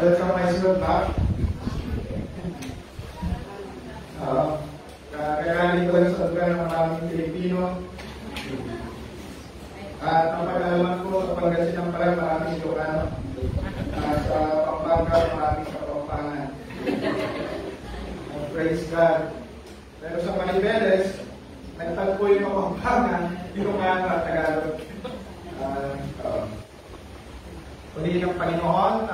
welcome myself back. Kakayanin ko lang sa lugar ng maraming Pilipino. At ang pag-alaman ko sa Pangasinan pala maraming Ilocano. Sa Pampanga maraming Kapampangan. Praise God. Pero sa Manibeles, nagtagpo yung Kapampangan, Ilocano at Tagalog. Uli ng Panginoon,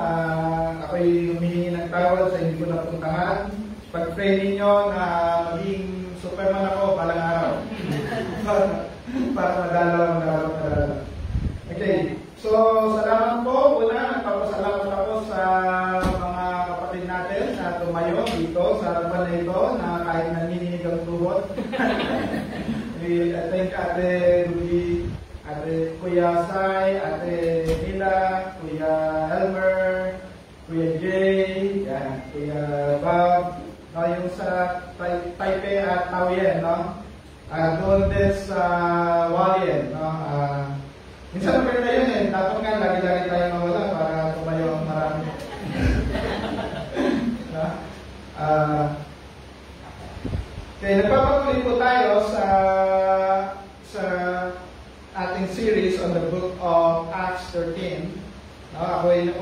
ako'y humihingi ng tawad sa hindi ko napuntahan. Pag-pray ninyo na maging Superman ako balang araw. para madalaw. Okay, so salamat po. Una, nagpapasalamat ako sa mga kapatid natin na tumayo dito sa harapan na ito na kahit nanininig ang tuhod. I thank Ate Rudy, Ate Kuya Sai, Ate Mila, Kuya Elmer, Kuya Jay, yan, Kuya Bob, no, yung sa Taipei at Taoyuan, no? Doon din sa Hualien, no? Minsan maganda yun eh, dapat nga lagi-lagi tayo mawala para tumayo ang marami. No? Okay, nagpapatuloy po tayo sa ating series on the book of Acts 13. Ako ay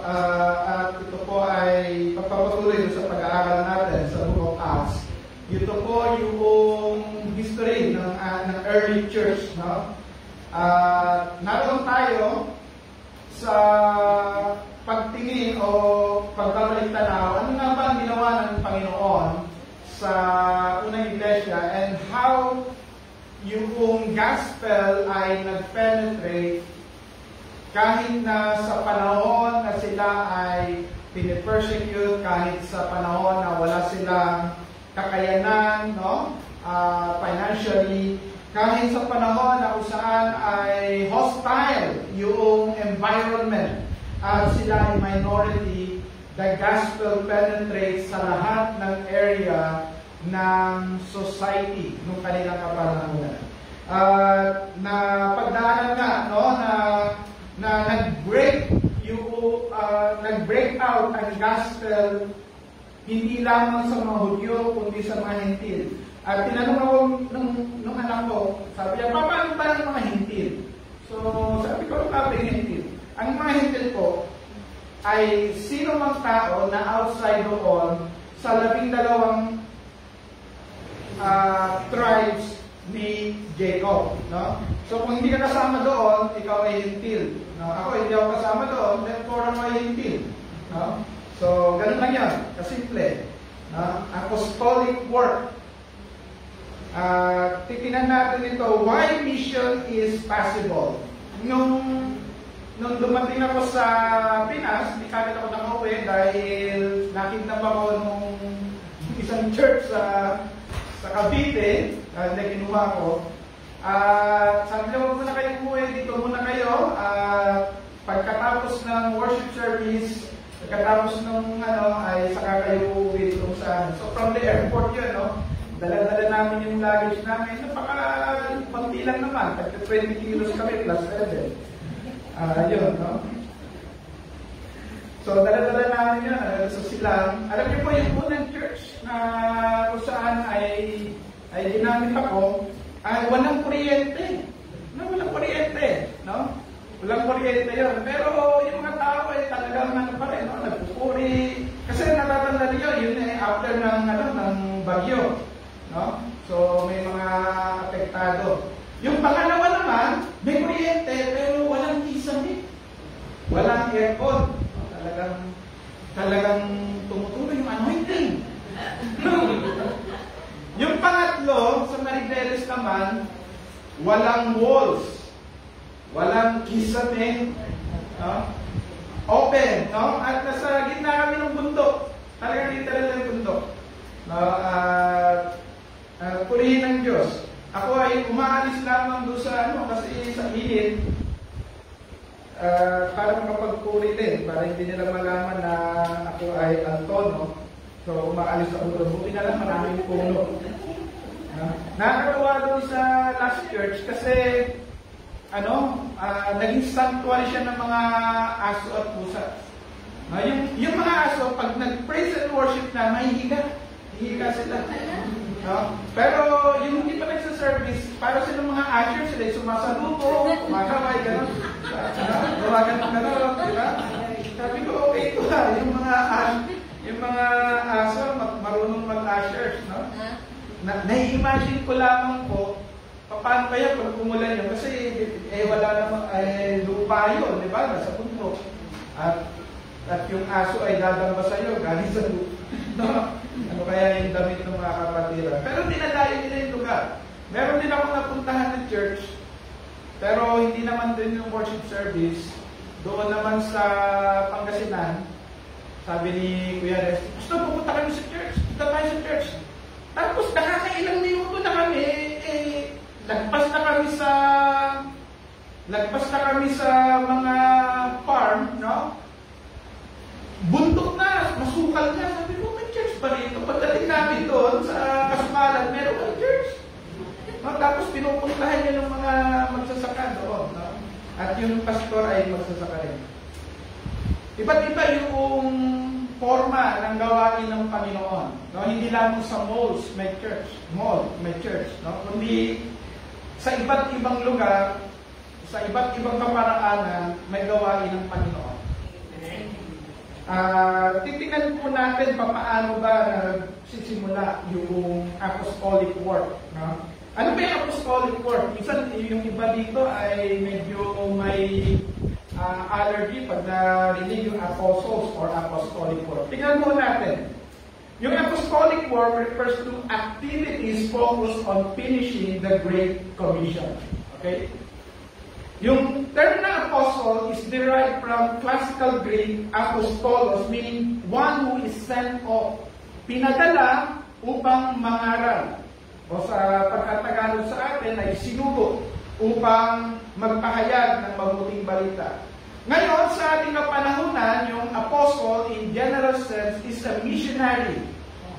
at ito po ay pagpapatuloy sa pag-aaral natin sa book of Acts. Ito po yung history ng early church, no? Naroon tayo sa pagtingin o pagbabalik tanaw, ano nga ba ang ginawa ng Panginoon sa unang iglesia and how yung gospel ay nag-penetrate kahit na sa panahon na sila ay pinipersecute, kahit sa panahon na wala silang kakayanan, no? Financially, kahit sa panahon na kung saan ay hostile yung environment at sila ay minority, the gospel penetrates sa lahat ng area ng society ng kanilang kapanahunan. Na pagdaanan nga, no, na nag-break out ang gospel hindi lamang sa mga Hudyo kundi sa mga Hentil. At tinanong ako nung anak ko, sabi niya, paano ba ang mga Hentil? So sabi ko, paano yung Hentil? Ang mga Hentil po ay sino mang tao na outside doon sa 12 tribes ni Jacob, no? So kung hindi ka kasama doon, ikaw ay Hentil, no? Ako hindi ako kasama doon, therefore ako ay Hentil, no? So ganun lang yan, kasimple, no? Apostolic work. Titingnan natin ito, why mission is possible. Nung dumating ako sa Pinas, di kagad ako nakauwi dahil nakita pa ako nung isang church sa Cavite, na kinuha ko. Sabi niya, huwag muna kayo umuwi, dito muna kayo. Pagkatapos ng worship service, pagkatapos ng ay saka kayo uuwi dito sa. So from the airport yun, no? Dala-dala namin yung luggage namin. Napaka-panti lang naman. Pagka 20 kilos kami plus 7. Yun, no? So, dala-dala namin yun. Sa silang. Alam niyo po yung unang church na kung saan ay ginamit ako, ay walang kuryente. No, walang kuryente. No? Walang kuryente yun. Pero yung mga tao ay talagang pa rin, no? Nagpupuri. Kasi natatanda niyo, yun eh, after ng bagyo. No? So, may mga apektado. Yung pangalawa naman, may kuryente, pero walang kisame. Walang aircon. Talagang tumutuloy yung anointing. Yung pangatlo, sa Maribeles naman, walang walls. Walang kisame. No? Open. No? At nasa gitna kami ng bundok. Talagang literal ng bundok. No? Purihin ng Diyos. Ako ay umaalis lamang doon sa kasi sa init para makapagpuri din, para hindi nila malaman na ako ay Antono. So umaalis ako doon. Buti na lang maraming puno. Nakakatawa doon sa last church kasi naging sanctuary siya ng mga aso at pusa. No, yung mga aso, pag nag-praise and worship na, mahihiga. Hihiga sila. No? Pero yung hindi pa nagsa-service, para silang mga ushers, sila sumasaluto, kumakaway, gano'n. Gawagan ng gano'n, di ba? Sabi ko, okay ito ha, yung mga aso, marunong mag-ushers, no? Na-imagine ko lamang po, paano kaya pag umulan yun? Kasi wala namang lupa yun, di ba? Nasa bundok. At yung aso ay dadamba sa'yo, galing sa lupa. No? Ano kaya yung damit ng mga kapatiran? Pero dinadayo nila yung lugar. Meron din ako napuntahan ng church, pero hindi naman din yung worship service. Doon naman sa Pangasinan, sabi ni Kuya Res, gusto pupunta kami sa church, punta tayo sa church. Tapos nakakailang minuto na kami, lagpas na kami sa mga farm, no? Bundok na, masukal na. Sabi ko, may church pa rito. Pagdating namin doon sa Kasukalan, meron ang church. No? Tapos pinupuntahan niya ng mga magsasaka doon. No? At yung pastor ay magsasaka rin. Iba't iba yung forma ng gawain ng Panginoon. No? Hindi lamang sa malls may church. No? Kundi sa iba't ibang lugar, sa iba't ibang kaparaanan, may gawain ng Panginoon. Titingnan po natin paano ba nagsisimula yung apostolic work. No? Ano ba yung apostolic work? Minsan yung iba dito ay medyo may allergy pag narinig yung apostles or apostolic work. Tingnan po natin. Yung apostolic work refers to activities focused on finishing the Great Commission. Okay? Yung term na apostle is derived from classical Greek apostolos, meaning one who is sent off. Pinadala upang mangaral. O sa pagkatagalog sa atin ay sinugo upang magpahayag ng mabuting balita. Ngayon, sa ating kapanahunan, yung apostle in general sense is a missionary.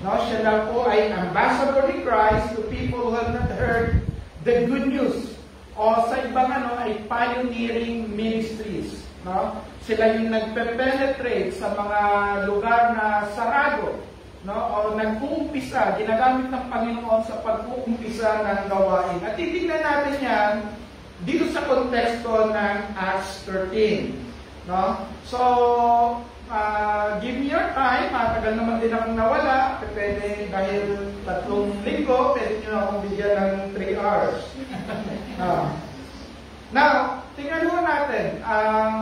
No, siya lang po ay ambassador ni Christ to people who have not heard the good news. O sa ibang ay pioneering ministries. No? Sila yung nagpe-penetrate sa mga lugar na sarado. No? O nag-uumpisa, ginagamit ng Panginoon sa pag-uumpisa ng gawain. At titignan natin yan dito sa konteksto ng Acts 13. No? So, give me your time. Matagal naman din akong nawala. Pwede, dahil 3 linggo, pwede nyo akong bigyan ng 3 hours. Now, tingnan mo natin ang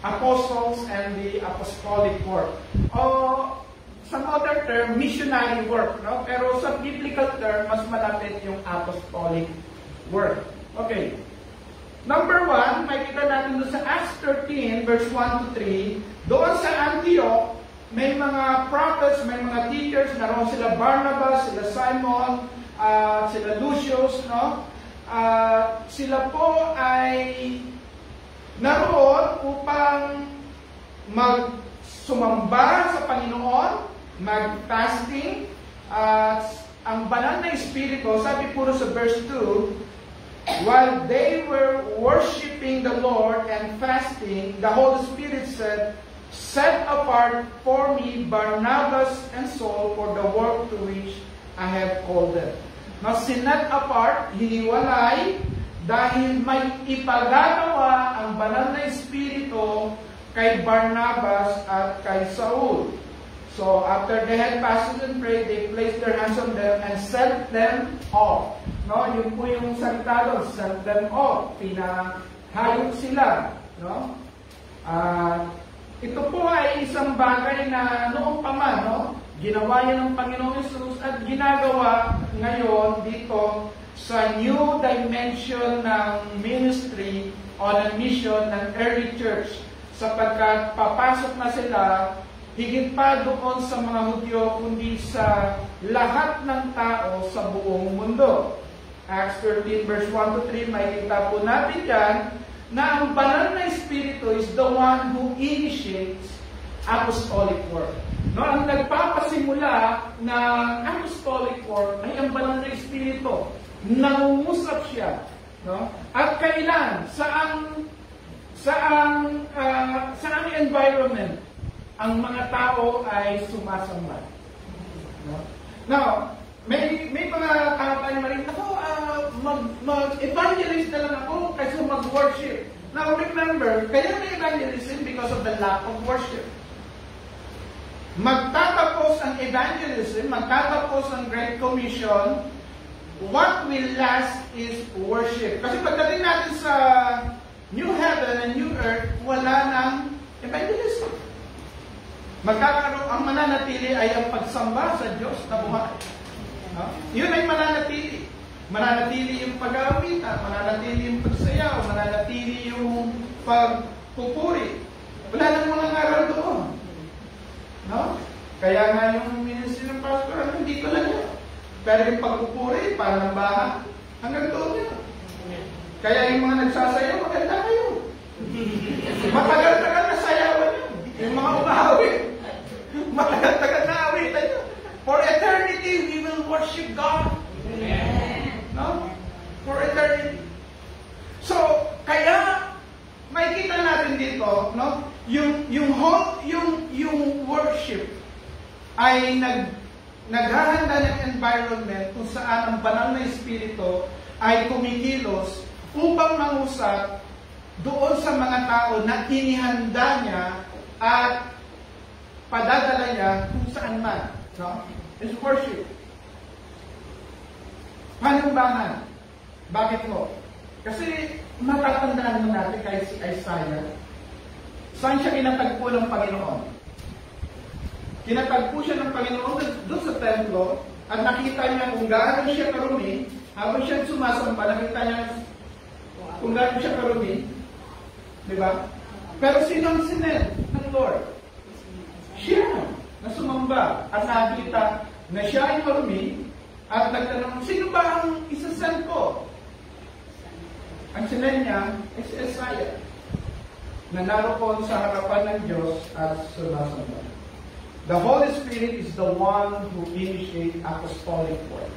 apostles and the apostolic work. O, sa modern term, missionary work. No? Pero sa biblical term, mas malapit yung apostolic work. Okay. Number 1, makikita natin doon sa Acts 13, verse 1 to 3, doon sa Antioch, may mga prophets, may mga teachers, naroon sila Barnabas, sila Simon, sila Lucius, no? Sila po ay naroon upang magsumamba sa Panginoon, mag-fasting, ang banal na Espiritu, sabi puro sa verse 2, while they were worshiping the Lord and fasting, the Holy Spirit said, set apart for me Barnabas and Saul for the work to which I have called them. Now, sinet apart, hiniwalay, dahil may ipagagawa ang banal na Espiritu kay Barnabas at kay Saul. So, after they had fasted and prayed, they placed their hands on them and sent them off. No, yun po yung salita doon, sent them off. Pinahayop sila. No? Ito po ay isang bagay na noong pa man, no? Ginawa yan ng Panginoong Jesus at ginagawa ngayon dito sa new dimension ng ministry o ng mission ng early church, sapagkat papasok na sila higit pa doon sa mga Hudyo, kundi sa lahat ng tao sa buong mundo. Acts 13 verse 1 to 3, makikita po natin yan na ang banal na Espiritu is the one who initiates apostolic work. No, ang nagpapasimula ng apostolic work ay ang banal na Espiritu. Nangungusap siya. No? At kailan? Saang environment, ang mga tao ay sumasamba. No? Now, may mga tao tayo marin, mag-evangelist na lang ako kaysa mag-worship. Now, remember, kaya may evangelism because of the lack of worship. Magtatapos ang evangelism, magtatapos ang Great Commission, what will last is worship. Kasi pagdating natin sa new heaven and new earth, wala nang evangelism. Ang mananatili ay ang pagsamba sa Diyos na buhay. Yun ay mananatili. Mananatili yung pag-aawitan, mananatili yung pagsayaw, mananatili yung pagpupuri. Wala nang mga ngaral doon. No? Kaya nga yung ministry ng pastor, hindi ko lang yun. Pero yung pagpupuri, panambahan, hanggang doon yun. Kaya yung mga nagsasayaw, maganda kayo. Matagal-tagal na sayawan yun. Yung mga umahawin, matagal-tagal na awitan yun. For eternity, we will worship God. No? For eternity. So, kaya, makikita natin dito, no? Yung worship ay naghahanda ng environment kung saan ang banal na espiritu ay kumikilos upang mangusap doon sa mga tao na inihanda niya at padadala niya kung saan man. No? It's worship. Panumbahan. Bakit mo? Kasi matatandaan mo natin kay si Isaiah. Saan siya kinatagpo ng Panginoon? Kinatagpo siya ng Panginoon doon sa templo at nakita niya kung gaano siya karumi. Habang siya sumasamba, nakita niya kung gaano siya karumi. Diba? Pero sino ang sinend ng Lord? Siya na sumamba at nakita na siya ay marumi at nagtanong, sino ba ang isasend ko? Ang sinend niya ay si Isaiah na naroon sa harapan ng Diyos at sumasamba. The Holy Spirit is the one who initiates apostolic work.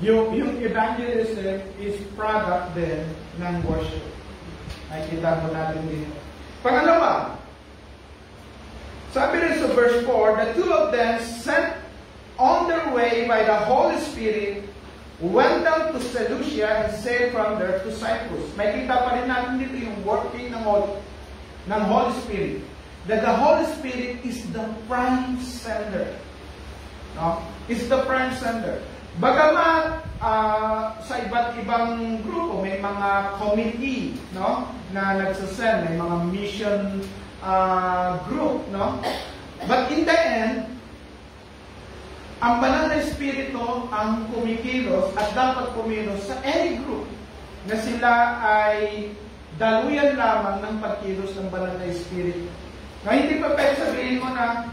Yung evangelism is product din ng worship. Nakikita mo natin dito. Pangalawa, sabi rin sa verse 4, the two of them sent on their way by the Holy Spirit went down to Seleucia and sailed from there to Cyprus. Makikita pa rin natin dito yung working ng Holy Spirit. That the Holy Spirit is the prime sender. No? Is the prime sender. Bagamat sa iba't ibang grupo, may mga committee, no, na nagsasend, may mga mission group, no? But in the end, ang banal na espiritu ang kumikilos at dapat kumilos sa any group na sila ay daluyan lamang ng pagkilos ng banal na espiritu. Na hindi pa pwede sabihin mo na,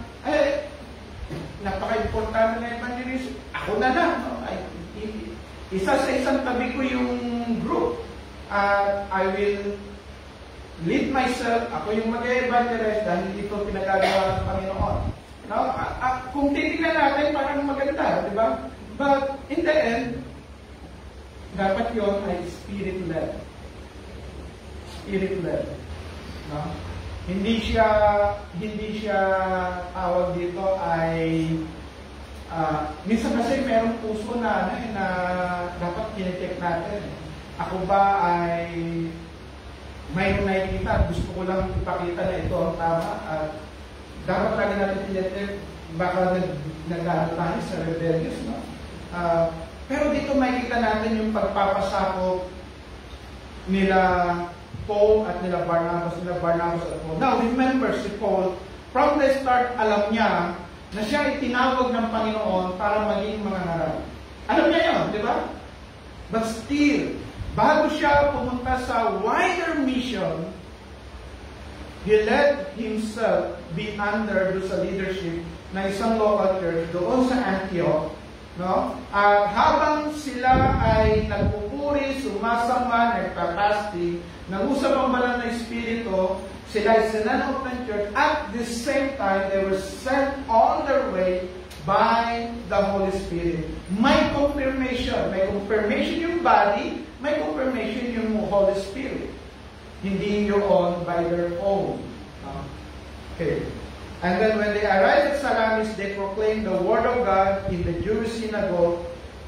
napaka-importante na evangelism. Ako na lang. No? Isa sa isang tabi ko yung group. I will lead myself. Ako yung mag-evangelize dahil ito pinagagawa ng Panginoon. No? Kung titignan natin, parang maganda, di ba? But in the end, dapat yun ay spirit-led. Spirit-led. No? Hindi siya tawag dito ay minsan kasi merong puso na dapat kine-check natin. Ako ba ay mayroong nakikita, gusto ko lang ipakita na ito ang tama at dapat lagi natin kine-check, baka nag-ano tayo sa rebellious, no? Pero dito makikita natin yung pagpapasakop nila Paul at nila Barnabas at Paul. Now, remember si Paul, from the start, alam niya na siya ay tinawag ng Panginoon para maging mga ngaral. Alam niya yun, di ba? But still, bago siya pumunta sa wider mission, he let himself be under sa leadership ng isang local church doon sa Antioch. No? At habang sila ay nagpupuri, sumasamba, nagpapasti, nag-usap ang banal na espiritu, sila ay sinanong ng church. At the same time, they were sent on their way by the Holy Spirit. May confirmation. May confirmation yung body, may confirmation yung Holy Spirit. hindi yun by their own. Okay. And then when they arrived at Salamis, they proclaimed the word of God in the Jewish synagogue.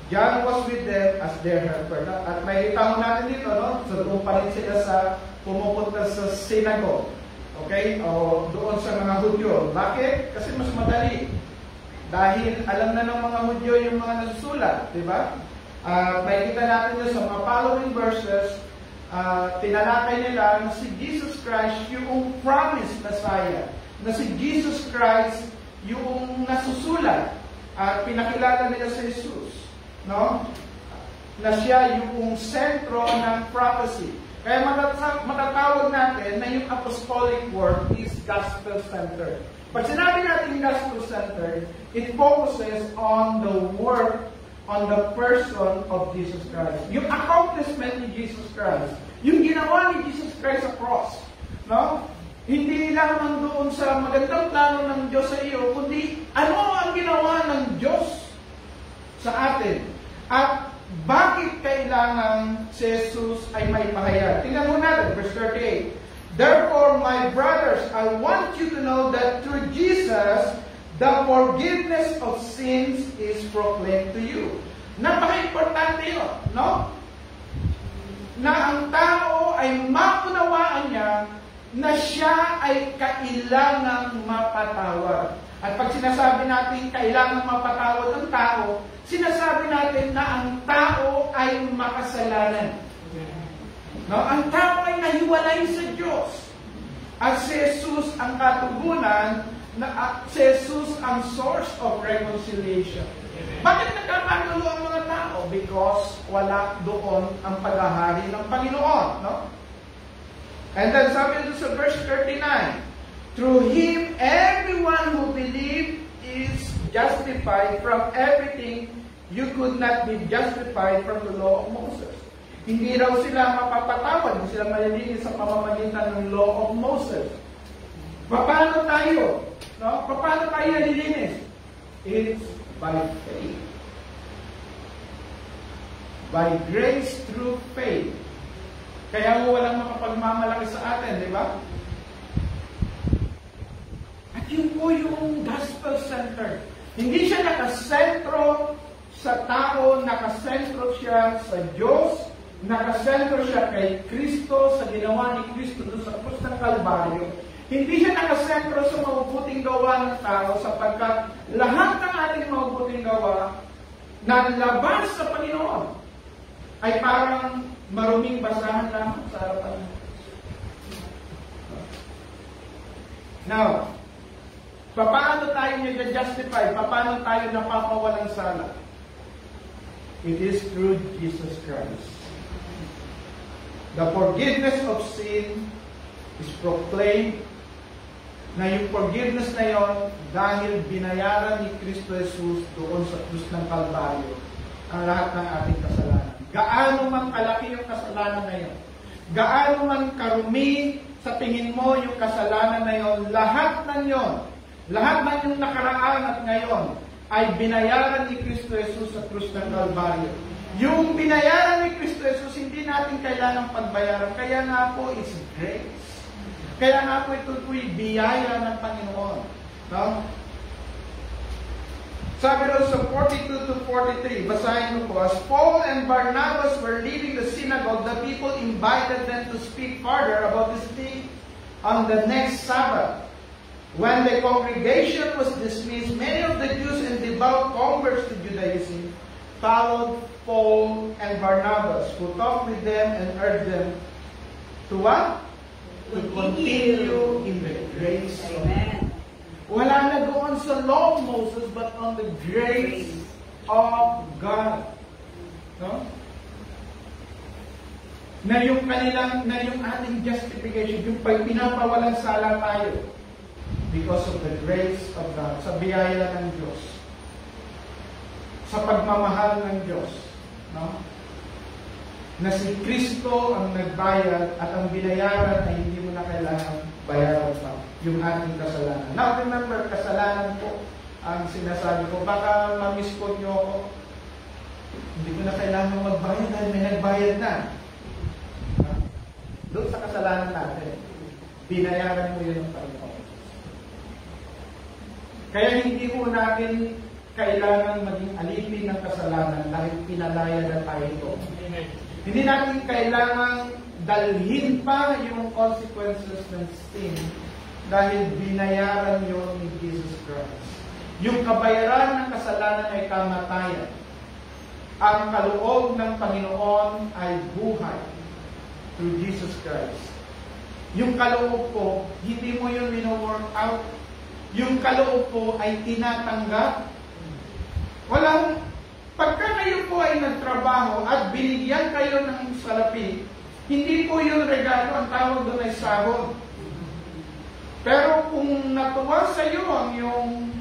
John was with them as their helper. At may mo natin dito, no? So doon pa rin sila sa pumupunta sa synagogue. Okay? O doon sa mga Hudyo. Bakit? Kasi mas madali. Dahil alam na ng mga Hudyo yung mga nasusulat. Diba? Makikita natin yun sa mga following verses. Tinalakay nila na si Jesus Christ yung promised Messiah. Na si Jesus Christ yung nasusulat. At pinakilala nila sa Jesus. No? Na siya yung sentro ng prophecy. Kaya matatawag natin na yung apostolic work is gospel-centered. Pag sinabi natin gospel-centered, it focuses on the work, on the person of Jesus Christ. Yung accomplishment ni Jesus Christ. Yung ginawa ni Jesus Christ sa cross. No? Hindi lamang doon sa magandang plano ng Diyos sa iyo, kundi ano ang ginawa ng Diyos sa atin. At bakit kailangan si Jesus ay may pahayag? Tingnan mo natin, verse 38. Therefore, my brothers, I want you to know that through Jesus, the forgiveness of sins is proclaimed to you. Napaka-importante yun, no? Na ang tao ay maunawaan niya na siya ay kailangang mapatawad. At pag sinasabi natin kailangang mapatawad ang tao, sinasabi natin na ang tao ay makasalanan. No? Ang tao ay nahiwalay sa Diyos. At si Jesus ang katugunan, si Jesus ang source of reconciliation. Bakit nagkakagulo ang mga tao? Because wala doon ang paghahari ng Panginoon. No? And then sabi doon sa verse 39, through Him, everyone who believes is justified from everything. You could not be justified from the law of Moses. Hindi raw sila mapapatawad, hindi sila malilinis sa pamamagitan ng law of Moses. Paano tayo? No? Paano tayo nalilinis? It's by faith. By grace through faith. Kaya walang makapagmamalaki sa atin, di ba? At yun po yung gospel-centered. Hindi siya nakasentro sa tao, nakasentro siya sa Diyos, nakasentro siya kay Kristo, sa ginawa ni Kristo doon sa krus ng Kalbaryo. Hindi siya nakasentro sa mabubuting gawa ng tao sapagkat lahat ng ating mabubuting gawa na labas sa Panginoon ay parang maruming basahan lang sa harapan. Now, paano tayo nag-justify? Paano tayo napapawalang sala? It is through Jesus Christ. The forgiveness of sin is proclaimed na yung forgiveness na yon dahil binayaran ni Kristo Jesus doon sa krus ng Kalbaryo ang lahat ng ating kasalanan. Gaano man kalaki yung kasalanan na yon, gaano man karumi sa tingin mo yung kasalanan na yon, lahat ng yon, lahat ng yung nakaraan at ngayon, ay binayaran ni Kristo Jesus sa krus ng Kalbaryo. Yung binayaran ni Kristo Jesus, hindi natin kailangang pagbayaran. Kaya nga po, it's grace. Kaya nga po ito po'y biyaya ng Panginoon. No? Sabi doon sa 42 to 43, basahin mo po, as Paul and Barnabas were leaving the synagogue, the people invited them to speak further about this thing on the next Sabbath. When the congregation was dismissed, many of the Jews and devout converts to Judaism followed Paul and Barnabas, who talked with them and urged them to what? To continue in the grace of God. Wala na doon sa law of Moses, but on the grace of God. No? Na yung ating justification, yung pinapawalang sala tayo because of the grace of God, sa biyaya ng Diyos, sa pagmamahal ng Diyos, no? Na si Kristo ang nagbayad at ang binayaran ay hindi mo na kailangan bayaran pa yung ating kasalanan. Now remember, kasalanan po ang sinasabi ko. Baka ma-misquote nyo ako. Hindi ko na kailangan magbayad dahil may nagbayad na. Doon sa kasalanan natin, binayaran mo yun ng Panginoon. Kaya hindi po natin kailangan maging alipin ng kasalanan dahil pinalaya na tayo ito. Hindi natin kailangan dalhin pa yung consequences ng sin dahil binayaran yun ni Jesus Christ. Yung kabayaran ng kasalanan ay kamatayan. Ang kaloob ng Panginoon ay buhay through Jesus Christ. Yung kaloob ko, hindi mo yun wino-work out. Yung kaloob ko ay tinatanggap. Walang, pagka kayo po ay nagtrabaho at binigyan kayo ng salapi, hindi po yung regalo, ang tawag doon ay sahod. Pero kung natuwa sa iyo ang yung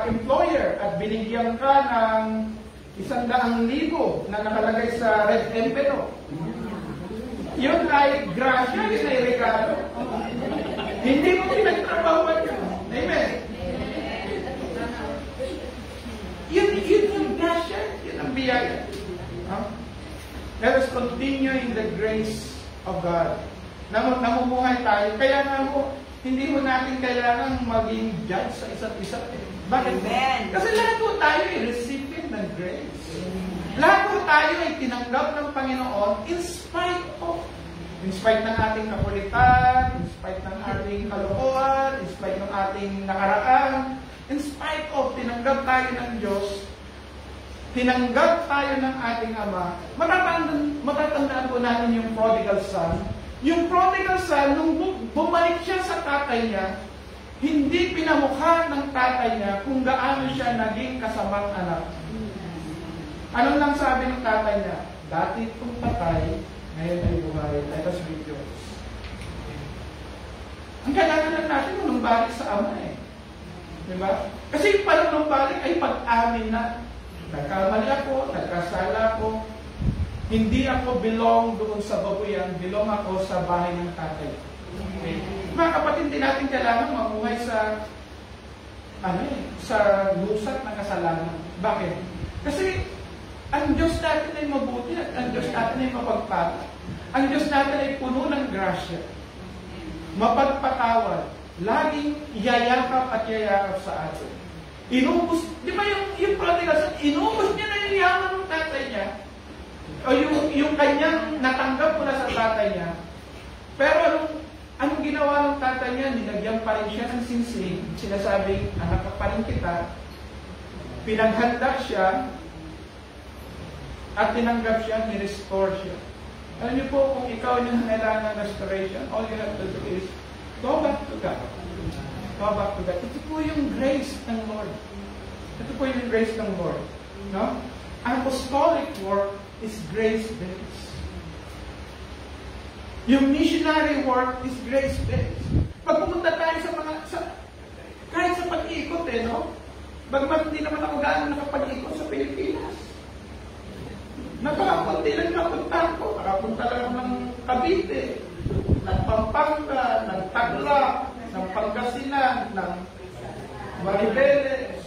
employer at binigyan ka ng 100,000 na nakalagay sa red envelope, yun ay grasya, yun ay regalo. Hindi mo pinagtrabahuan yun. Amen. Yun yung grasya, yun ang biyaya. Let us continue in the grace of God. Namumuhay tayo. Kaya nga mo, hindi mo natin kailangan maging judge sa isa't isa. Bakit? Amen. Kasi lahat po tayo ay recipient ng grace. Lahat po tayo ay tinanggap ng Panginoon in spite ng ating kakulitan, in spite ng ating kalokohan, in spite ng ating nakaraan, in spite of tinanggap tayo ng Diyos, tinanggap tayo ng ating Ama. Matatandaan po natin yung prodigal son. Yung prodigal son, nung bumalik siya sa tatay niya, hindi pinamukha ng tatay niya kung gaano siya naging kasamang anak. Anong nang sabi ng tatay niya? Dati itong patay, ngayon ay buhay. Let us rejoice. Ang kailangan lang natin manumbalik sa Ama eh. Diba? Kasi yung panumbalik ay pag-amin na nagkamali ako, nagkasala ako, hindi ako belong doon sa babuyan, belong ako sa bahay ng tatay. Okay. Mga kapatid, hindi natin kailangan mamuhay sa sa lusat ng kasalanan. Bakit? Kasi ang Diyos natin ay mabuti at ang Diyos natin ay mapagpala. Ang Diyos natin ay puno ng grasya. Mapagpatawad. Laging yayakap at yayakap sa atin. Inubos, di ba yung prodigal son, inubos niya na yung yaman ng tatay niya. O yung kanyang natanggap mula sa tatay niya. Pero anong ginawa ng tatay niya? Nilagyan pa rin siya ng sinsing. Sinasabing, anak ka pa rin kita. Pinaghanda siya at tinanggap siya, ni-restore siya. Alam niyo po, kung ikaw yung kailangan ng restoration, all you have to do is go back to God. Go back to God. Ito po yung grace ng Lord. Ito po yung grace ng Lord. No? Apostolic work is grace-based. Yung missionary work is grace-based. Pag pumunta tayo kahit sa pag-ikot no? Bagmat hindi naman ako gaano nakapag-ikot sa Pilipinas. Napakapunti lang napunta ko. Nakapunta lang ng Cavite, ng Pampanga, ng Tacloban, ng Pangasinan, ng Maribeles,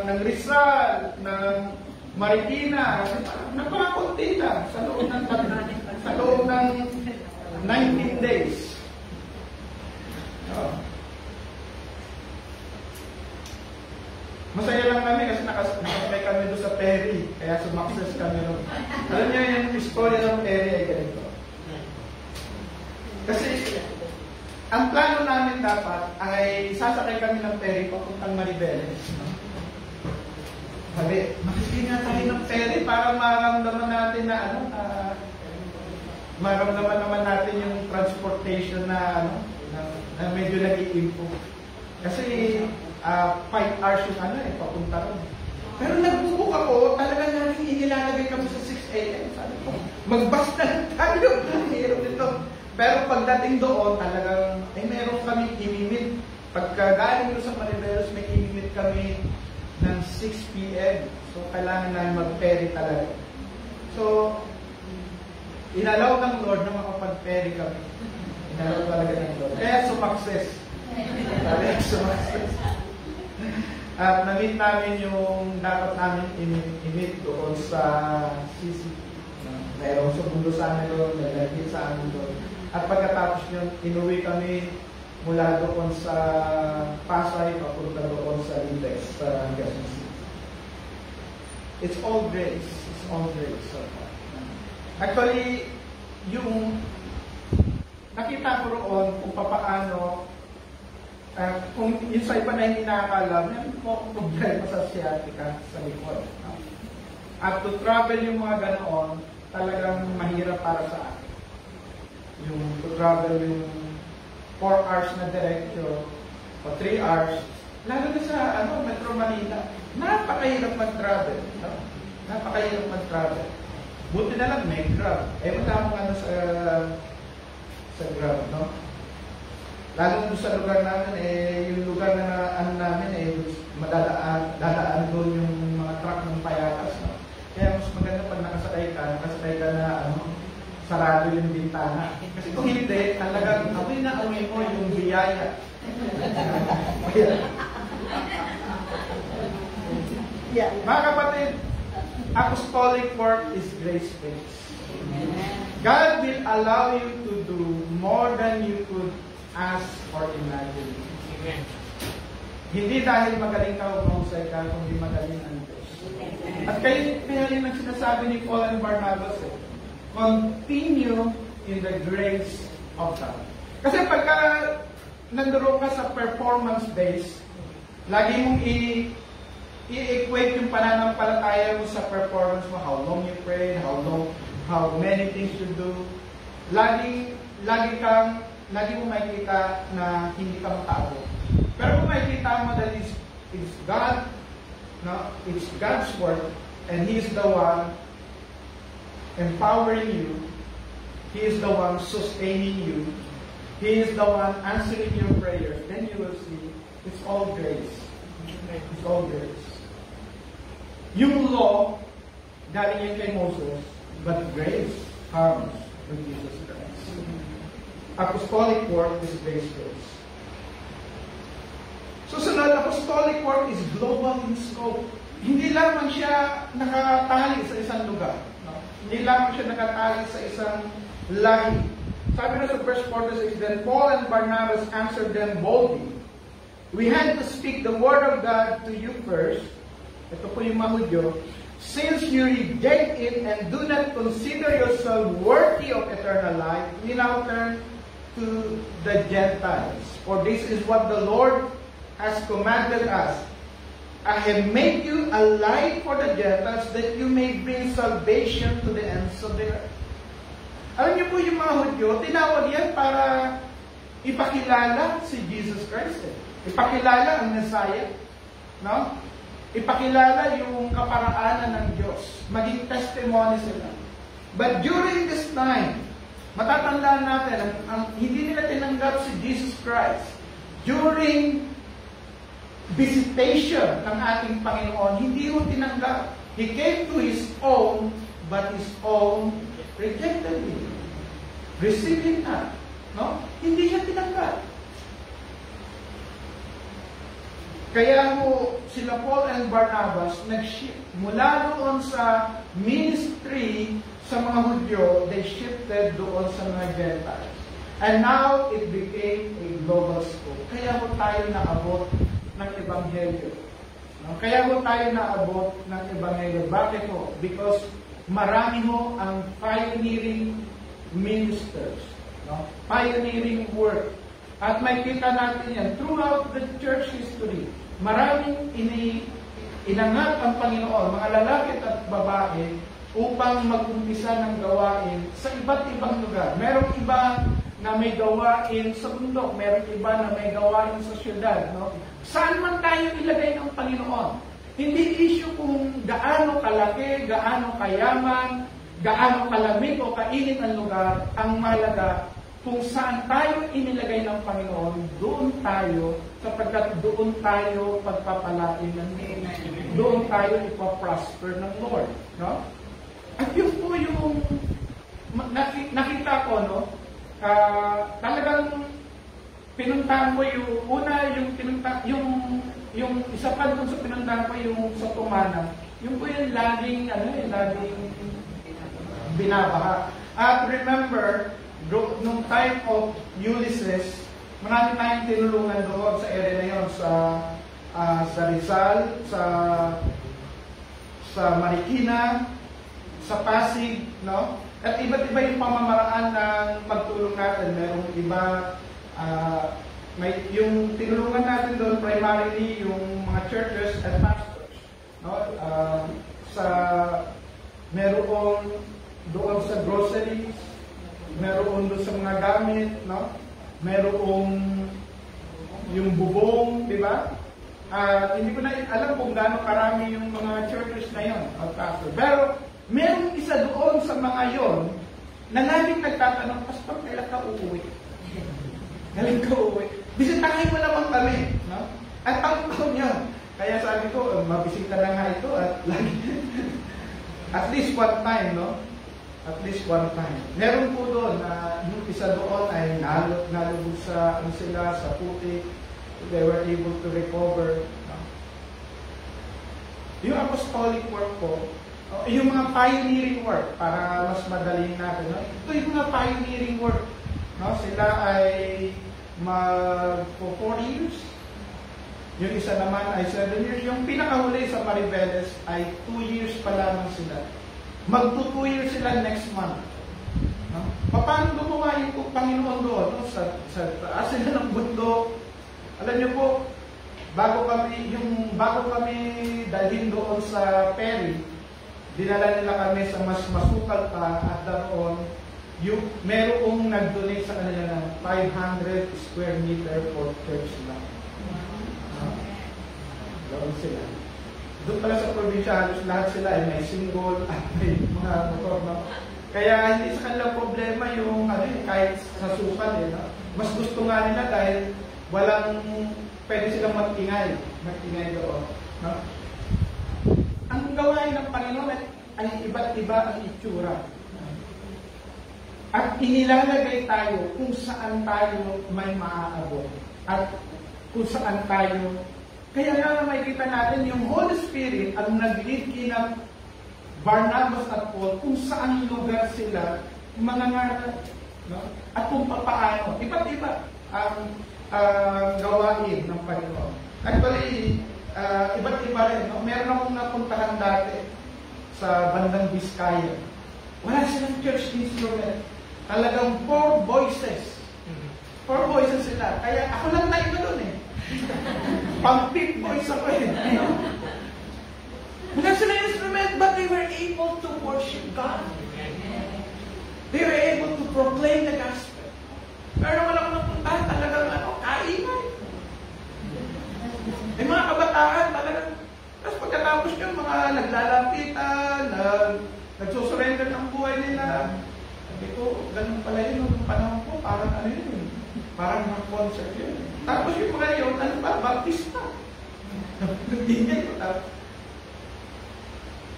ng Rizal, ng Marikina. Napakapunti lang sa loob ng 19 days. Masaya lang kami kasi nakasabay kami doon sa ferry. Kaya sumakses kami doon. Alam niyo yung story ng ferry ay ganito. Kasi ang plano namin dapat ay sasakay kami ng ferry papuntang Maribeles. Sabi, makikita tayo ng ferry para maramdaman natin na maramdaman naman natin yung transportation na medyo nag-i-improve. Kasi 5 hours yung papunta ron. Pero nag-book ako, talagang natin inilalagay kami sa 6 a.m. Sabi ko, mag-bus na lang tayo. Hirap nito. Pero pagdating doon, talagang, meron kami imimit. Pagka galing doon sa Maribeles, may imimit kami ng 6 p.m. So, kailangan na mag-ferry talaga. So, inalaw ng Lord na makapag-ferry kami. Inalaw talaga ng Lord. Kaya sumakses. At na-meet namin yung dapat namin i-meet doon sa CC. mayroong sumundo sa amin doon, may nagkit sa amin doon. At pagkatapos yun, inuwi kami mula doon sa Pasay, papunta doon sa Lidex, sa Quezon City. It's all grace. It's all grace. Actually, yung nakita ko roon kung papaano, kung yung sa iba na hindi nakakala, may problema sa sciatica sa likod. At to travel yung mga ganoon, talagang mahirap para sa akin. Yung to travel yung 4 hours na diretsyo o 3 hours, lalo na sa Metro Manila, napakahirap mag-travel. No? Napakahirap mag-travel. Buti na lang may Grab. Wala mong sa Grab, no? Lalo doon sa lugar namin, yung lugar na namin, dadaan doon yung mga truck ng payatas, no? Kaya mas maganda pag nakasakay ka na sarado yung bintana. Kasi kung hindi, talagang amoy na amoy mo yung biyaya. Mga kapatid, apostolic work is grace-based. God will allow you to do more than you could ask or imagine. Amen. Hindi dahil magaling ka o mahusay ka, kundi magaling ang Diyos. At kaya yung sinasabi ni Paul and Barnabas, continue in the grace of God. Kasi pagka nanduro ka sa performance base, lagi mong i-equate yung pananampalataya mo sa performance mo, how long you pray, how many things you do. Lagi mo makikita na hindi ka makaabot. Pero kung makikita mo that it's God, no? It's God's work, and He is the one empowering you. He is the one sustaining you. He is the one answering your prayers. Then you will see it's all grace. It's all grace. Yung law, galing yan kay Moses, but grace comes with Jesus Christ. Apostolic work is grace-based. Susunod, apostolic work is global in scope. Hindi lamang siya nakatali sa isang lugar. No? Hindi lamang siya nakatali sa isang lahi. Sabi na sa verse 46, then Paul and Barnabas answered them boldly, we had to speak the word of God to you first. Ito po yung mahudyo. Since you reject it and do not consider yourself worthy of eternal life, we now turn to the Gentiles. For this is what the Lord has commanded us. I have made you a light for the Gentiles that you may bring salvation to the ends of the earth. Alam niyo po yung mga Hudyo, tinawag yan para ipakilala si Jesus Christ. Ipakilala ang Messiah. No? Ipakilala yung kaparaanan ng Diyos. Maging testimony sila. But during this time, matatandaan natin, hindi nila tinanggap si Jesus Christ. During visitation ng ating Panginoon, hindi mo tinanggap. He came to His own, but His own rejected Him. Received Him not. No? Hindi niya tinanggap. Kaya mo sila Paul and Barnabas nag-shift mula doon sa ministry sa mga Hudyo, they shifted doon sa mga Gentiles. And now it became a global scope. Kaya mo tayo naabot ng Ebanghelyo. No? Kaya mo tayo naabot ng Ebanghelyo. Bakit ho? Because marami ho ang pioneering ministers. No? Pioneering work. At makita natin yan throughout the church history. Maraming inangat ang Panginoon, mga lalaki at babae, upang mag-umpisa ng gawain sa iba't ibang lugar. Merong iba na may gawain sa bundok, merong iba na may gawain sa syudad. No? Saan man tayo ilagay ng Panginoon? Hindi issue kung gaano kalaki, gaano kayaman, gaano kalamig o kainit ang lugar. Ang mahalaga, kung saan tayo inilagay ng Panginoon, doon tayo, sapagkat doon tayo pagpapalain ng Lord. Doon tayo ipaprosper ng Lord. No? At yun po yung nakita ko, no? Talagang pinuntahan ko yung una, yung isa pa dun sa pinuntahan ko yung sa Tumana. Yung po yung laging binabaha. At remember, nung time of Ulysses, marami tayong tinulungan doon sa area na yun, sa Rizal, sa Marikina, sa Pasig, no? At iba't iba yung pamamaraan ng pagtulong natin. Merong iba, yung tinulungan natin doon primarily yung mga churches and pastors, no? Meron doon sa groceries, meron doon sa mga gamit, no? Meron yung bubong, di ba? Hindi ko na alam kung gaano karami yung mga churches na yon, pastor. Pero meron isa doon sa mga yon na laging nagtatanong, Pastor, kailan ka uuwi? Kailan ka uuwi? Bisitahin mo naman kami, no? At taon-taon yun. Kaya sabi ko, mabisita na nga ito at lagi. At least one time, no? At least one time. Meron po doon na yung isa doon ay nalubog sa putik. They were able to recover. No? Yung apostolic work po, yung mga pioneering work, para mas madaling natin. No? Ito yung mga pioneering work. No? Sila ay for 4 years. Yung isa naman ay 7 years. Yung pinakahuli sa Maribeles ay 2 years pa lamang sila. Magto 2 years sila next month. No? Paano gumawa yung Panginoon doon? No? Sa taas sila ng bundok. Alam niyo po, bago kami dalhin doon sa Perry, dinala nila kami sa mas masukal pa at doon, merong nag-donate sa kanila ng 500 square meter for church lang. Doon sila. Doon pala sa probinsya, halos lahat sila ay may single at may mga motor. No? Kaya hindi sa kanila problema yung kahit sa sukal. No? Mas gusto nga nila dahil pwede silang magtingay doon. No? Ang gawain ng Panginoon ay iba't iba ang itsura. At inilalagay tayo kung saan tayo may maaabot. At kung saan tayo. Kaya nga makikita natin yung Holy Spirit ang nag-lead kina Barnabas at Paul kung saan lugar sila mangangaral. No? At kung paano. Iba't iba ang gawain ng Panginoon. Actually, iba't iba rin. No? Meron akong napuntahan dati sa bandang Vizcaya. Wala silang church instrument. Talagang 4 voices. 4 voices sila. Kaya ako lang na iba doon eh. Pang-pink voice ako eh. Wala silang instrument, but they were able to worship God. They were able to proclaim the gospel. Pero naman ako napuntahan talagang kainan. May mga kabataan talagang, tapos pagkatapos yun, mga naglalapitan, nagsusurrender ng buhay nila. Sabi ko, ganun pala yun, nung panahon ko, parang yun, parang mga concert yun. Tapos yung mga yun, baptista. Nagdingin ko tapos.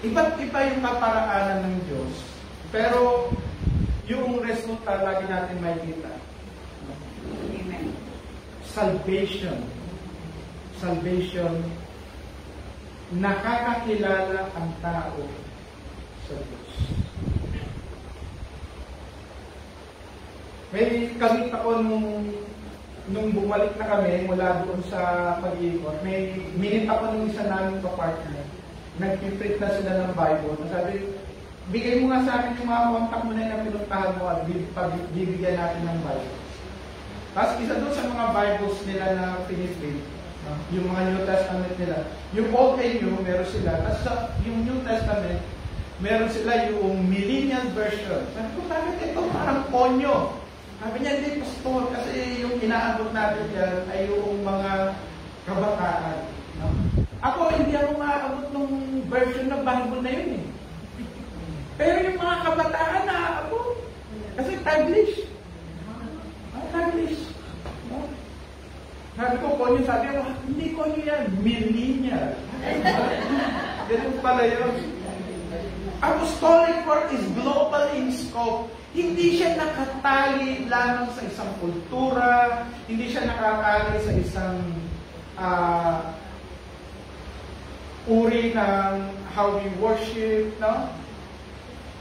Iba't iba yung kaparaanan ng Diyos, pero yung resulta lagi natin makikita. Amen. Salvation. Nakakakilala ang tao sa Diyos. May kamit ako nung bumalik na kami mula doon sa pag-iikot, may minute ako nung isa namin ka-partner. Nag-print na sila ng Bible. Sabi, bigay mo nga sa akin yung mga kontak mo na yung pinuntahan mo at bibigyan natin ng Bible. Tapos isa doon sa mga Bibles nila na piniprint, yung mga New Testament nila. Yung Old and New, meron sila. Tapos yung New Testament, meron sila yung millennial version. Sabi ko, bakit ito parang konyo? Sabi niya, hindi, pastor, kasi yung inaabot natin dyan ay yung mga kabataan. No? Ako, hindi ako maaabot ng version ng Bible na yun eh. Pero yung mga kabataan naaabot. Kasi taglish. Taglish. No? Sabi ko, konyo, sabi ko, hindi konyo yan, millennial. Ganun pala yun. Apostolic work is global in scope. Hindi siya nakatali lamang sa isang kultura, hindi siya nakatali sa isang uri ng how we worship, no?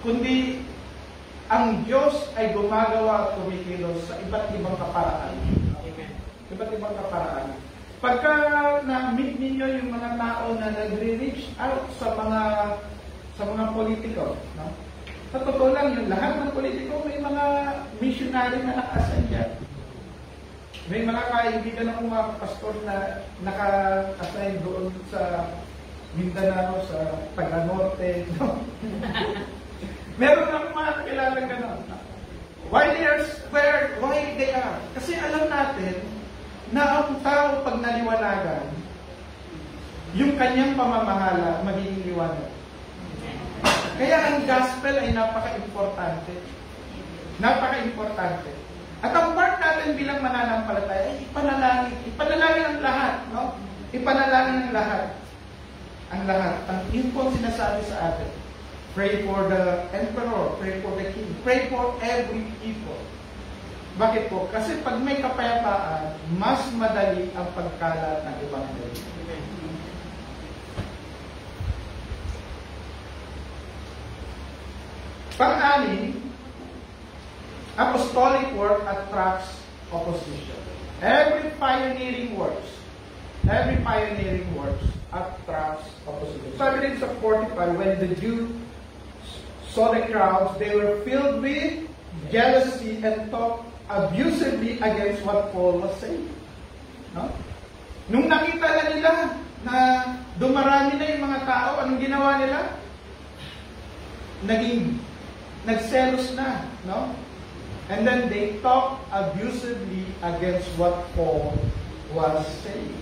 Kundi ang Diyos ay gumagawa at kumikilos sa iba't ibang kaparaan. Iba't ibang kaparaan. Pagka na-meet ninyo yung mga tao na nagre-reach out sa mga politiko, no? Sa totoo lang, yung lahat ng politiko may mga missionary na naka-assign dyan. May mga kaibigan ng mga pastor na naka-assign doon sa Mindanao, sa Taga-Norte. No? Meron akong mga kakilala gano'n. Why they are? Kasi alam natin na ang tao pag naliwanagan, yung kanyang pamamahala magiging liwanag. Kaya ang gospel ay napaka-importante. Napaka-importante. At ang part natin bilang mananampalataya ay ipanalangin. Ipanalangin ang lahat. No? Ipanalangin ang lahat. Ang lahat. Yun po ang sinasabi sa atin. Pray for the emperor. Pray for the king. Pray for every people. Bakit po? Kasi pag may kapayapaan, mas madali ang pagkalat ng Ebanghelyo. Pang-anim, apostolic work attracts opposition. Every pioneering works attracts opposition. Sabi din sa 45, when the Jews saw the crowds, they were filled with jealousy and talked abusively against what Paul was saying. No? Nung nakita na nila na dumarami na yung mga tao, anong ginawa nila? Nagselos na, no? And then they talked abusively against what Paul was saying.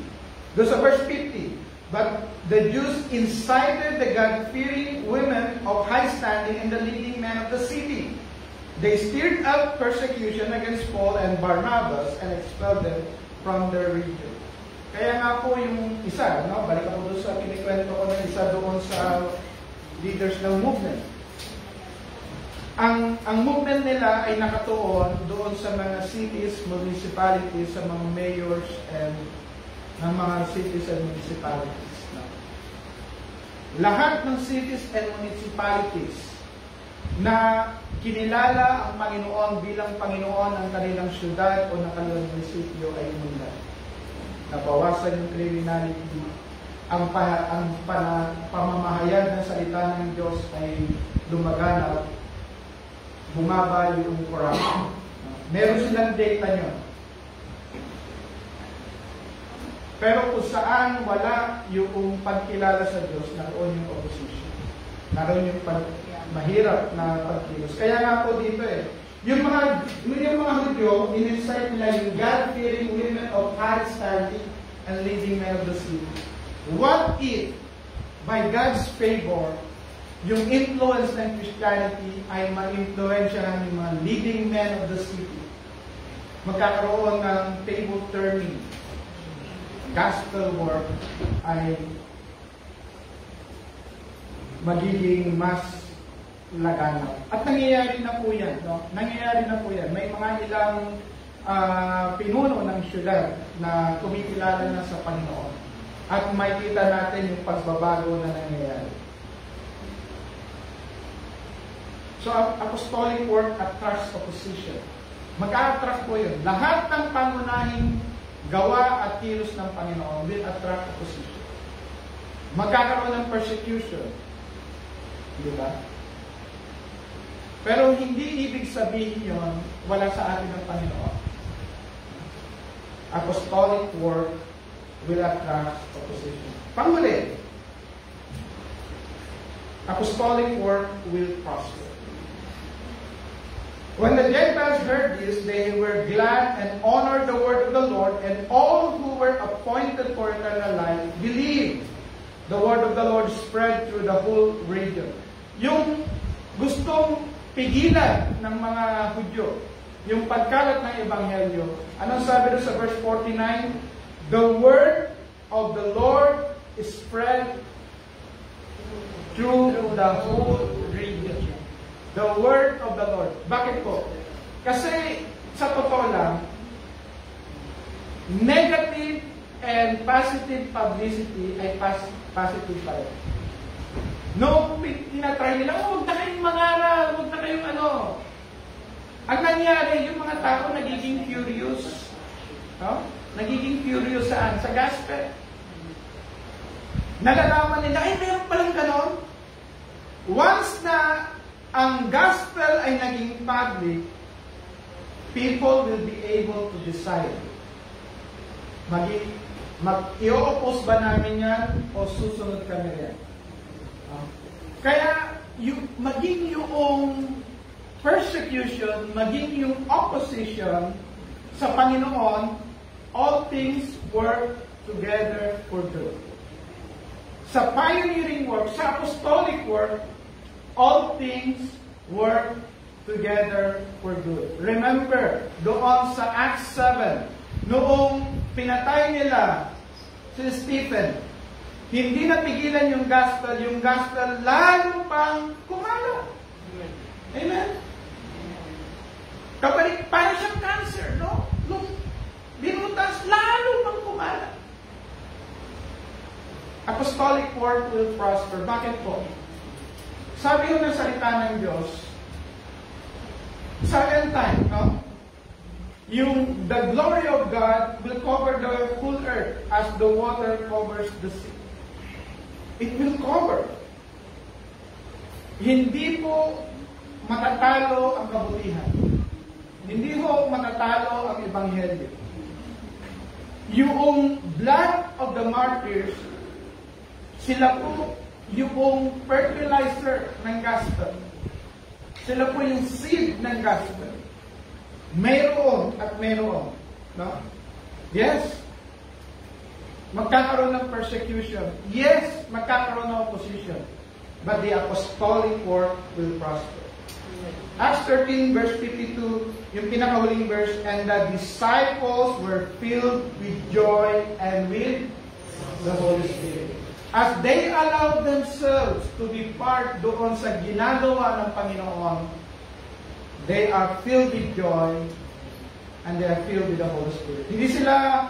Doon sa verse 50, but the Jews incited the God-fearing women of high standing and the leading men of the city. They stirred up persecution against Paul and Barnabas and expelled them from their region. Kaya nga po yung isa, no? Balik ako doon sa kinikwento ko ng isa doon sa leaders ng movement. Ang movement nila ay nakatuon doon sa mga cities, municipalities, sa mga mayors and ng mga cities and municipalities. No? Lahat ng cities and municipalities na kinilala ang Panginoon bilang Panginoon ng kanilang syudad o ng kanilang munisipyo ay umunlad. Nabawasan yung criminality. Ang pamamahayag ng salita ng Diyos ay lumaganap. Bumaba yung corruption. Meron silang data nyo. Pero kung saan wala yung pagkilala sa Diyos, naroon yung opposition. Naroon yung mahirap na pagkilos. Kaya nga po dito yung mga Hudyo, in-incite nila yung God-fearing women of high standing and leading men of the city. What if, by God's favor, yung influence ng Christianity ay ma-influensyahan yung mga leading men of the city? Magkakaroon ng table turning. Gospel work ay magiging mas laganap. At nangyayari na po yan. No? Nangyayari na po yan. May mga ilang pinuno ng syudad na kumikilala na sa Panginoon. At makikita natin yung pagbabago na nangyayari. So, apostolic work attracts opposition. Mag-attract po yun. Lahat ng pangunahing gawa at kilos ng Panginoon will attract opposition. Magkakaroon ng persecution. Di ba? Pero hindi ibig sabihin yun, wala sa atin ng Panginoon. Apostolic work will attract opposition. Panghuli, apostolic work will prosper. When the Gentiles heard this, they were glad and honored the word of the Lord, and all who were appointed for eternal life believed. The word of the Lord spread through the whole region. Yung gustong pigilan ng mga Hudyo, yung pagkalat ng Ebanghelyo, anong sabi doon sa verse 49? The word of the Lord is spread through the whole region. The word of the Lord. Bakit po? Kasi sa totoo lang, negative and positive publicity ay positive pa rin. No, tinatry nila, huwag na kayong mangaral, huwag na kayong Ang nangyari, yung mga tao nagiging curious. No? Nagiging curious saan? Sa gospel. Nalalaman nila, ay, mayroon palang ganon. Once na ang gospel ay naging public, people will be able to decide. I-oppose ba namin yan o susunod kami yan? Kaya, maging yung persecution, maging yung opposition sa Panginoon, all things work together for good. Sa pioneering work, sa apostolic work, all things work together for good. Remember, doon sa Acts 7, noong pinatay nila si Stephen, hindi napigilan yung gospel lalo pang kumalat. Amen? Kapag parang siyang cancer, no? Nung binutas, lalo pang kumalat. Apostolic work will prosper. Bakit po? Sabi yung ng salita ng Diyos, sa end time, no? The glory of God will cover the whole earth as the water covers the sea. It will cover. Hindi po matatalo ang kabutihan. Hindi po matatalo ang ebanghelyo. Yung blood of the martyrs, sila po yung fertilizer ng gospel. Sila po yung seed ng gospel. Mayroon at mayroon. No? Yes. Magkakaroon ng persecution. Yes, magkakaroon ng opposition. But the apostolic work will prosper. Acts 13 verse 52, yung pinakahuling verse, and the disciples were filled with joy and with the Holy Spirit. As they allowed themselves to be part doon sa ginagawa ng Panginoon, they are filled with joy and they are filled with the Holy Spirit. Hindi sila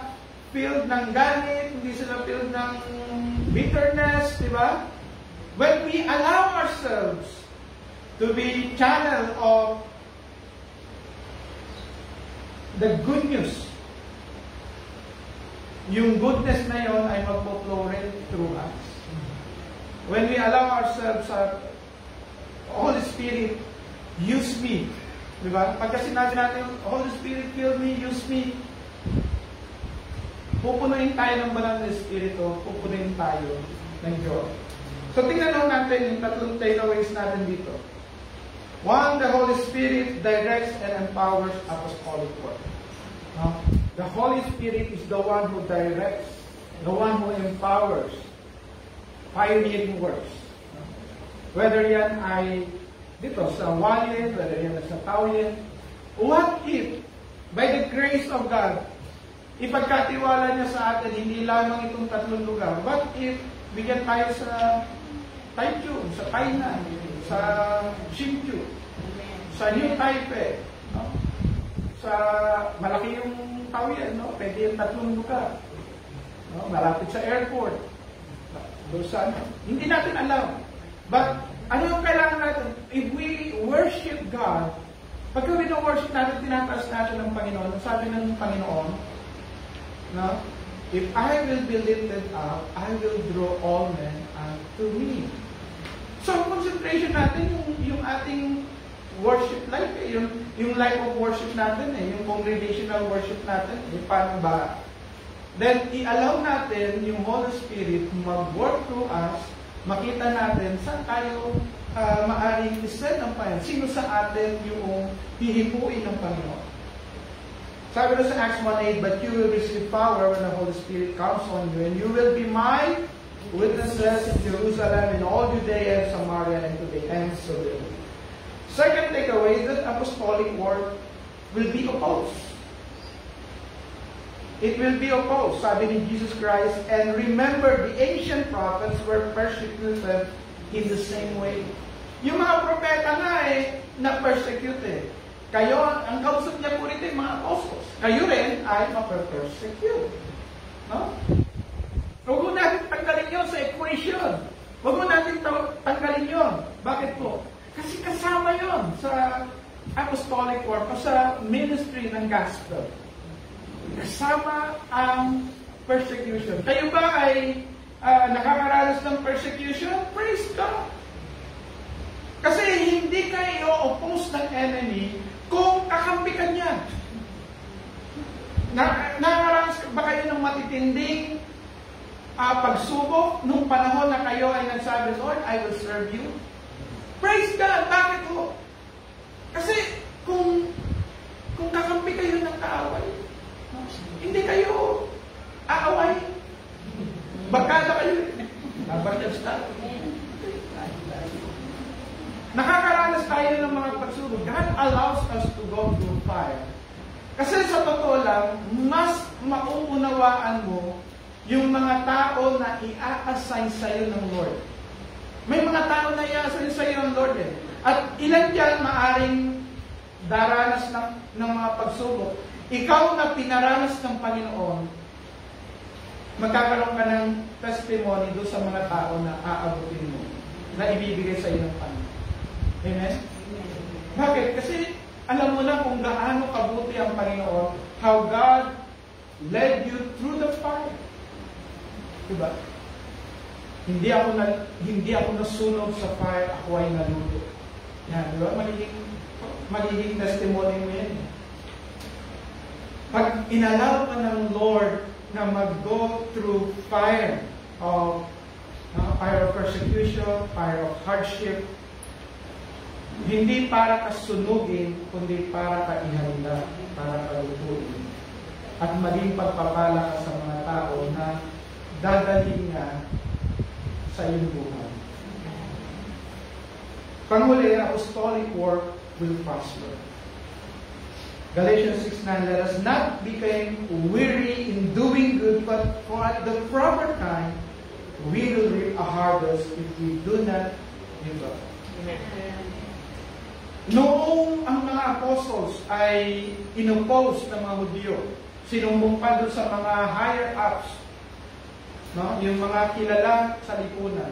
filled ng galit, hindi sila filled ng bitterness, di ba? When we allow ourselves to be channel of the good news, yung goodness na yon ay magpo-flow rin through us. When we allow ourselves, Holy Spirit, use me. Diba? Pagka sinabi natin, Holy Spirit, fill me, use me, pupunuin tayo ng banal na Espiritu, pupunuin tayo ng Diyos. So tingnan lang natin yung tatlong takeaways natin dito. One, the Holy Spirit directs and empowers apostolic work. No? The Holy Spirit is the one who directs, the one who empowers pioneering works. Whether yan ay dito sa Wallet, whether yan sa Taoyuan, what if, by the grace of God, ipagkatiwala niya sa atin, hindi lamang itong tatlong lugar, what if bigyan tayo sa Taichung, sa Tainan, sa Hsinchu, sa New Taipei, no? Sa malaki yung Taoyuan, no? Pwede yung tatlong lugar. No? Malapit sa airport. Doon sa ano. Hindi natin alam. But, ano yung kailangan natin? If we worship God, pagka wino-worship natin, tinataas natin ng Panginoon, sabi ng Panginoon, no? If I will be lifted up, I will draw all men unto me. So, concentration natin yung ating worship life, yung life of worship natin, yung congregational worship natin, paano ba? Then, i-allow natin yung Holy Spirit mag-work through us, makita natin saan tayo maaaring isend ng Panginoon. Sino sa atin yung hihipuin ng Panginoon? Sabi na sa Acts 1:8, but you will receive power when the Holy Spirit comes on you, and you will be my witnesses in Jerusalem, in all Judea and Samaria, and to the ends of the earth. Second takeaway is that apostolic work will be opposed. It will be opposed, sabi ni Jesus Christ, and remember, the ancient prophets were persecuted in the same way. Yung mga propeta nga na-persecute. Kayo, ang kausap niya po rito yung mga apostles. Kayo rin ay maper-persecute. No? Huwag mo natin tanggalin yun sa equation. Huwag mo natin tanggalin yun. Bakit po? Kasi kasama yun sa apostolic work o sa ministry ng gospel. Kasama ang persecution. Kayo ba ay nakakaranas ng persecution? Praise God! Kasi hindi kayo oppose ng enemy kung kakampi ka niya. Nakaranas ba kayo ng matitinding pagsubok nung panahon na kayo ay nagsabi, Lord, I will serve you? Praise God! Bakit ho? Kasi kung kakampi kayo ng kaaway, hindi kayo aaway. Bagkada kayo. Nakakaranas tayo ng mga pagsubok. God allows us to go through fire. Kasi sa totoo lang, mas mauunawaan mo yung mga tao na i-assign sa'yo ng Lord. May mga tao na i-assign sa'yo ng Lord eh. At ilan dyan maaring daranas ng mga pagsubok. Ikaw na pinaranas ng Panginoon, magkakaroon ka ng testimony doon sa mga tao na aabutin mo, na ibibigay sa iyo ng Panginoon. Amen? Bakit? Kasi alam mo na kung gaano kabuti ang Panginoon, how God led you through the fire. Diba? Hindi ako nasunog sa fire, ako ay naluto. Yan, diba? Magiging testimony mo yan. Pag inalaw ka ng Lord na mag-go through fire of persecution, fire of hardship, hindi para ka sunugin, kundi para ka ihanda, para ka lutuin. At maging pagpapala ka sa mga tao na dadalhin nga sa iyong buhay. Panghuli, apostolic work will prosper. Galatians 6:9, let us not become weary in doing good, but for at the proper time, we will reap a harvest if we do not give up. Amen. Noong ang mga apostles ay inoppose ng mga Hudyo, sinumbong pa doon sa mga higher ups, no? Yung mga kilala sa lipunan,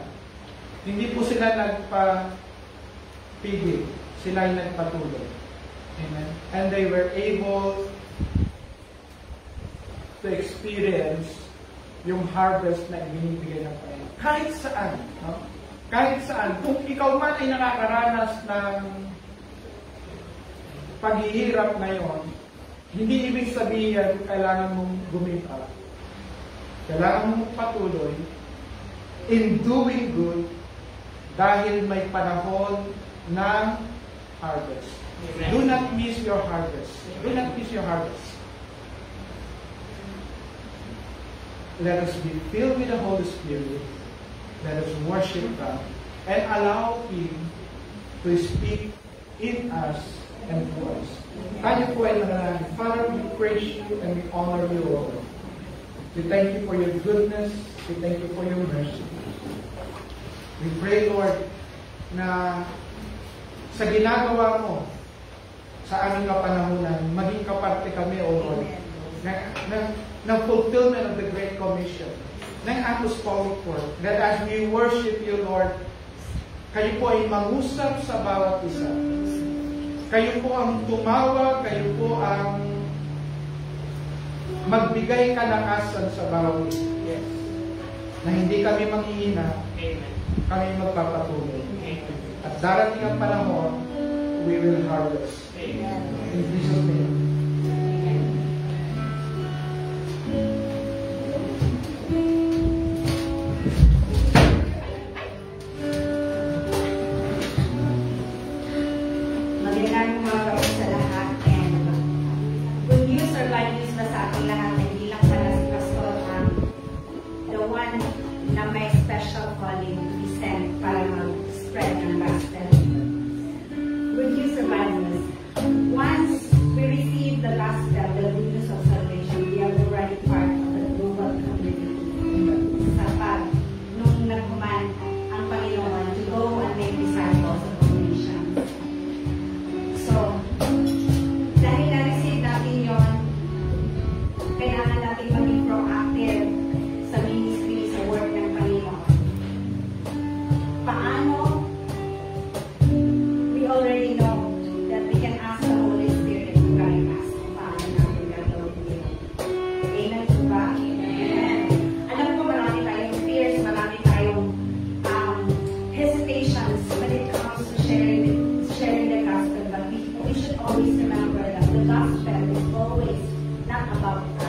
hindi po sila nagpapigil, sila ay nagpatuloy. Amen. And they were able to experience yung harvest na ibinibigay ng Panginoon. Kahit saan, no? Kahit saan. Kung ikaw man ay nakakaranas ng paghihirap ngayon, hindi ibig sabihin kailangan mong gumita. Kailangan mong patuloy in doing good dahil may panahon ng harvest. Do not miss your harvest. Do not miss your harvest. Let us be filled with the Holy Spirit. Let us worship God and allow Him to speak in us and through us. Tayo po ay manalangin. Father, we praise you and we honor you, Lord. We thank you for your goodness. We thank you for your mercy. We pray, Lord, na sa ginagawa mo sa aming kapanahunan, maging kaparte kami, O Lord, ng fulfillment of the Great Commission, ng apostolic work, that as we worship you, Lord, kayo po ay mangusap sa bawat isa. Kayo po ang tumawag, kayo po ang magbigay kalakasan sa bawat isa. Yes. Na hindi kami manghihina, kami magpapatuloy. At darating ang panahon, we will harvest. Amen. In Jesus' name. Magandang umaga po sa lahat, and good news or bad news ba sa ating lahat, hindi lang pala si Pastor the one na may special calling to be sent para mag-spread ng gospel. Good news or bad news? Once always remember that the gospel is always not about